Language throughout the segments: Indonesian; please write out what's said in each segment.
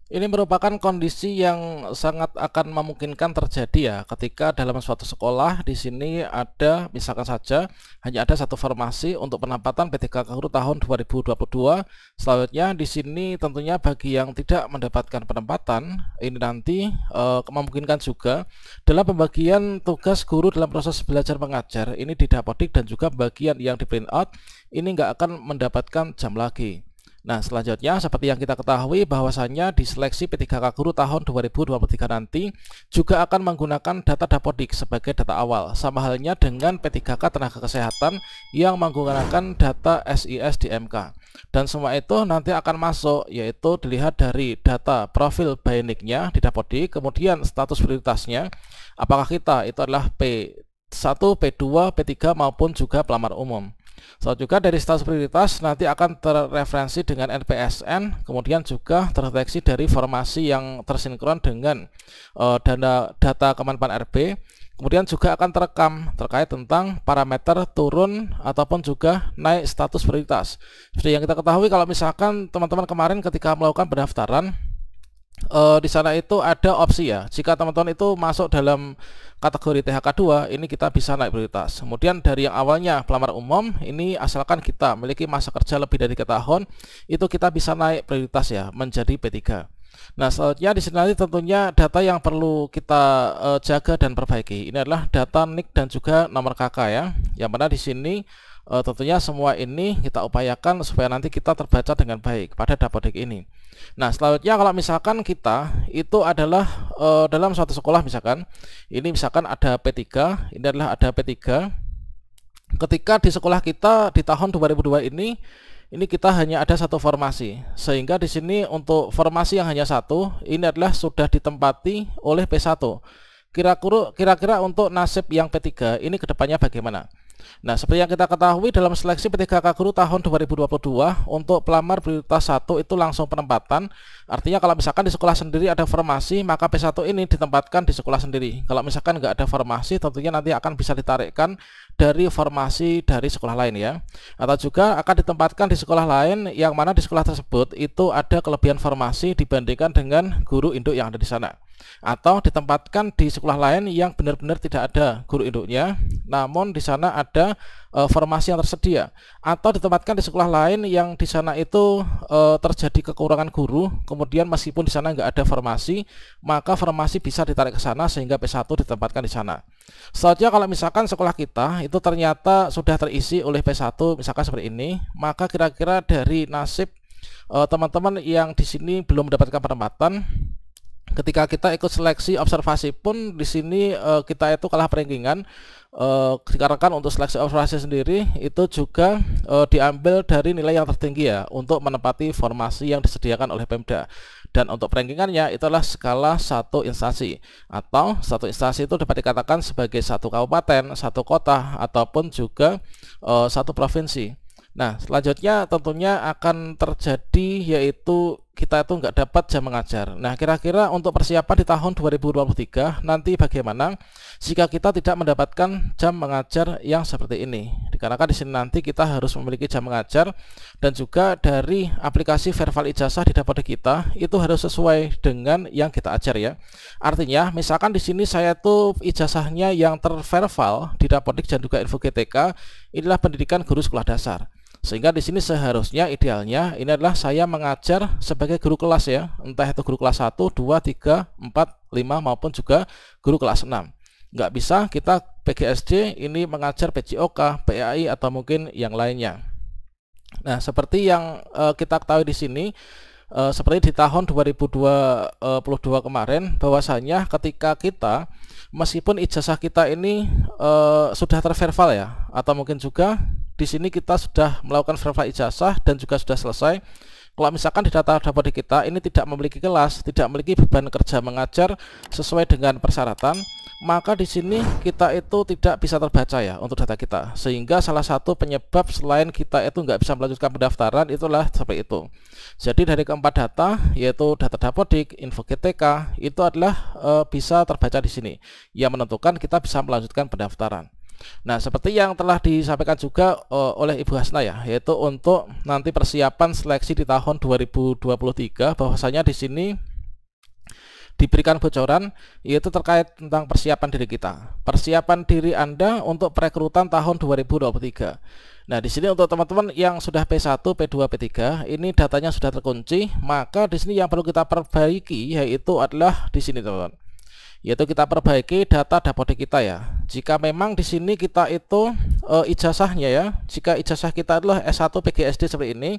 Ini merupakan kondisi yang sangat akan memungkinkan terjadi ya ketika dalam suatu sekolah di sini ada misalkan saja hanya ada satu formasi untuk penempatan P3K Guru tahun 2022. Selanjutnya di sini tentunya bagi yang tidak mendapatkan penempatan ini nanti memungkinkan juga dalam pembagian tugas guru dalam proses belajar mengajar ini di Dapodik dan juga bagian yang di print out ini nggak akan mendapatkan jam lagi. Nah, selanjutnya seperti yang kita ketahui bahwasannya di seleksi P3K Guru tahun 2023 nanti juga akan menggunakan data Dapodik sebagai data awal. Sama halnya dengan P3K Tenaga Kesehatan yang menggunakan data SIS di MK. Dan semua itu nanti akan masuk yaitu dilihat dari data profil bioniknya di Dapodik, kemudian status prioritasnya. Apakah kita itu adalah P1, P2, P3 maupun juga pelamar umum. So, juga dari status prioritas nanti akan terreferensi dengan NPSN, kemudian juga terdeteksi dari formasi yang tersinkron dengan data Kemenpan RB, kemudian juga akan terekam terkait tentang parameter turun ataupun juga naik status prioritas. Seperti yang kita ketahui kalau misalkan teman-teman kemarin ketika melakukan pendaftaran, di sana itu ada opsi ya, jika teman-teman itu masuk dalam kategori THK2 ini kita bisa naik prioritas. Kemudian dari yang awalnya pelamar umum ini asalkan kita memiliki masa kerja lebih dari 3 tahun itu kita bisa naik prioritas ya menjadi P3. Nah, selanjutnya di sini nanti tentunya data yang perlu kita jaga dan perbaiki ini adalah data NIK dan juga nomor KK ya. Yang mana di sini tentunya semua ini kita upayakan supaya nanti kita terbaca dengan baik pada Dapodik ini. Nah, selanjutnya kalau misalkan kita itu adalah dalam suatu sekolah misalkan ini misalkan ada P3, ini adalah ada P3. Ketika di sekolah kita di tahun 2002 ini kita hanya ada satu formasi, sehingga di sini untuk formasi yang hanya satu ini adalah sudah ditempati oleh P1. Kira-kira untuk nasib yang P3 ini kedepannya bagaimana? Nah, seperti yang kita ketahui dalam seleksi P3K Guru tahun 2022 untuk pelamar prioritas 1 itu langsung penempatan. Artinya kalau misalkan di sekolah sendiri ada formasi, maka P1 ini ditempatkan di sekolah sendiri. Kalau misalkan nggak ada formasi, tentunya nanti akan bisa ditarikkan dari formasi dari sekolah lain ya. Atau juga akan ditempatkan di sekolah lain yang mana di sekolah tersebut itu ada kelebihan formasi dibandingkan dengan guru induk yang ada di sana. Atau ditempatkan di sekolah lain yang benar-benar tidak ada guru induknya, namun di sana ada formasi yang tersedia, atau ditempatkan di sekolah lain yang di sana itu terjadi kekurangan guru, kemudian meskipun di sana nggak ada formasi, maka formasi bisa ditarik ke sana sehingga P1 ditempatkan di sana. Selanjutnya kalau misalkan sekolah kita itu ternyata sudah terisi oleh P1 misalkan seperti ini, maka kira-kira dari nasib teman-teman yang di sini belum mendapatkan penempatan, ketika kita ikut seleksi observasi pun di sini kita itu kalah peringkingan, dikarenakan untuk seleksi observasi sendiri itu juga diambil dari nilai yang tertinggi ya untuk menempati formasi yang disediakan oleh Pemda. Dan untuk peringkingannya itulah skala satu instansi, atau satu instansi itu dapat dikatakan sebagai satu kabupaten, satu kota, ataupun juga satu provinsi. Nah, selanjutnya tentunya akan terjadi yaitu kita itu nggak dapat jam mengajar. Nah, kira-kira untuk persiapan di tahun 2023 nanti bagaimana jika kita tidak mendapatkan jam mengajar yang seperti ini? Dikarenakan di sini nanti kita harus memiliki jam mengajar dan juga dari aplikasi verbal ijazah di Dapodik kita itu harus sesuai dengan yang kita ajar ya. Artinya, misalkan di sini saya tuh ijazahnya yang terverbal di Dapodik dan juga Info GTK inilah pendidikan guru sekolah dasar. Sehingga di sini seharusnya idealnya ini adalah saya mengajar sebagai guru kelas ya, entah itu guru kelas 1, 2, 3, 4, 5 maupun juga guru kelas 6. Nggak bisa kita PGSD ini mengajar PJOK, PAI atau mungkin yang lainnya. Nah, seperti yang kita ketahui di sini, seperti di tahun 2022 kemarin bahwasanya ketika kita meskipun ijazah kita ini sudah terverbal ya, atau mungkin juga di sini kita sudah melakukan verbal ijazah dan juga sudah selesai. Kalau misalkan di data Dapodik kita ini tidak memiliki kelas, tidak memiliki beban kerja mengajar sesuai dengan persyaratan, maka di sini kita itu tidak bisa terbaca ya untuk data kita. Sehingga salah satu penyebab selain kita itu nggak bisa melanjutkan pendaftaran itulah seperti itu. Jadi dari keempat data yaitu data Dapodik, Info GTK itu adalah bisa terbaca di sini yang menentukan kita bisa melanjutkan pendaftaran. Nah, seperti yang telah disampaikan juga oleh Ibu Hasna ya, yaitu untuk nanti persiapan seleksi di tahun 2023 bahwasanya di sini diberikan bocoran, yaitu terkait tentang persiapan diri kita, persiapan diri Anda untuk perekrutan tahun 2023. Nah, di sini untuk teman-teman yang sudah P1, P2, P3, ini datanya sudah terkunci, maka di sini yang perlu kita perbaiki yaitu adalah di sini, teman-teman. Yaitu kita perbaiki data dapodik kita ya. Jika memang di sini kita itu ijazahnya ya, jika ijazah kita adalah S1 PGSD seperti ini,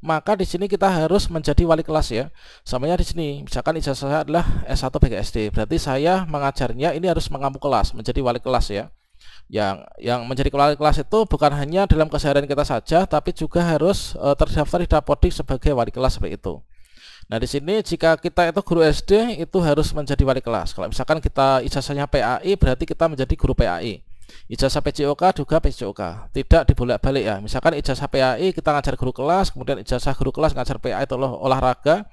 maka di sini kita harus menjadi wali kelas ya. Samanya di sini, misalkan ijazah saya adalah S1 PGSD, berarti saya mengajarnya ini harus mengampu kelas, menjadi wali kelas ya. Yang menjadi wali kelas itu bukan hanya dalam keseharian kita saja, tapi juga harus terdaftar di Dapodik sebagai wali kelas seperti itu. Nah, di sini jika kita itu guru SD itu harus menjadi wali kelas. Kalau misalkan kita ijazahnya PAI, berarti kita menjadi guru PAI. Ijazah PJOK juga PJOK, tidak dibolak-balik ya. Misalkan ijazah PAI kita ngajar guru kelas, kemudian ijazah guru kelas ngajar PAI itu olahraga.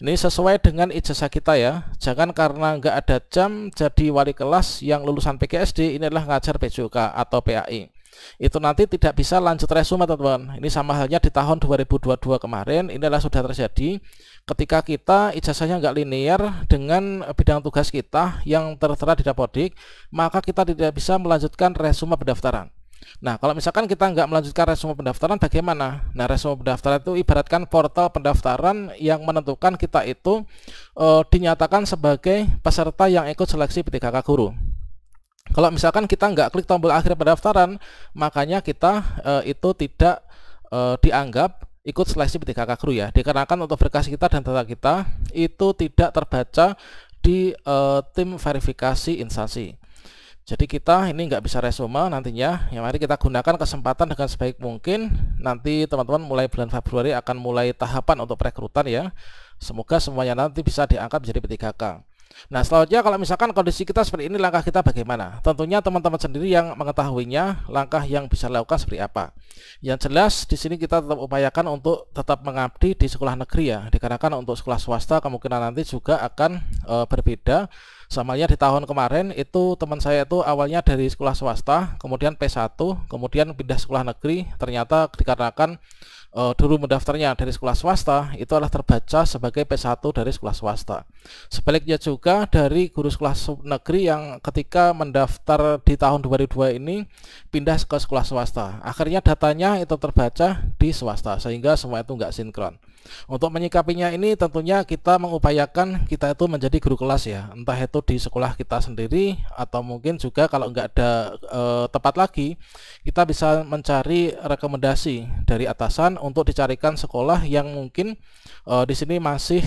Ini sesuai dengan ijazah kita ya. Jangan karena nggak ada jam jadi wali kelas yang lulusan PGSD ini adalah ngajar PJOK atau PAI. Itu nanti tidak bisa lanjut resume, teman-teman. Ini sama halnya di tahun 2022 kemarin, ini adalah sudah terjadi ketika kita ijazahnya nggak linear dengan bidang tugas kita yang tertera di Dapodik, maka kita tidak bisa melanjutkan resume pendaftaran. Nah, kalau misalkan kita nggak melanjutkan resume pendaftaran, bagaimana? Nah, resume pendaftaran itu ibaratkan portal pendaftaran yang menentukan kita itu dinyatakan sebagai peserta yang ikut seleksi PTKK Guru. Kalau misalkan kita nggak klik tombol akhir pendaftaran, makanya kita itu tidak dianggap ikut seleksi PTKK Guru ya, dikarenakan untuk berkas kita dan data kita itu tidak terbaca di tim verifikasi instansi. Jadi kita ini nggak bisa resume nantinya. Ya, mari kita gunakan kesempatan dengan sebaik mungkin. Nanti teman-teman mulai bulan Februari akan mulai tahapan untuk perekrutan ya. Semoga semuanya nanti bisa diangkat menjadi P3K. Nah, selanjutnya kalau misalkan kondisi kita seperti ini, langkah kita bagaimana? Tentunya teman-teman sendiri yang mengetahuinya, langkah yang bisa dilakukan seperti apa. Yang jelas di sini kita tetap upayakan untuk tetap mengabdi di sekolah negeri ya, dikarenakan untuk sekolah swasta kemungkinan nanti juga akan berbeda. Samanya di tahun kemarin itu teman saya itu awalnya dari sekolah swasta, kemudian P1, kemudian pindah sekolah negeri, ternyata dikarenakan dulu mendaftarnya dari sekolah swasta itu adalah terbaca sebagai P1 dari sekolah swasta. Sebaliknya juga dari guru sekolah negeri yang ketika mendaftar di tahun 2002 ini pindah ke sekolah swasta, akhirnya datanya itu terbaca di swasta sehingga semua itu nggak sinkron. Untuk menyikapinya ini tentunya kita mengupayakan kita itu menjadi guru kelas ya, entah itu di sekolah kita sendiri atau mungkin juga kalau nggak ada tempat lagi, kita bisa mencari rekomendasi dari atasan untuk dicarikan sekolah yang mungkin di sini masih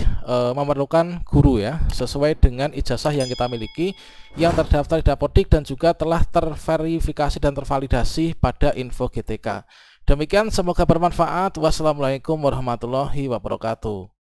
memerlukan guru ya, sesuai dengan ijazah yang kita miliki yang terdaftar di Dapodik dan juga telah terverifikasi dan tervalidasi pada info GTK. Demikian, semoga bermanfaat. Wassalamualaikum warahmatullahi wabarakatuh.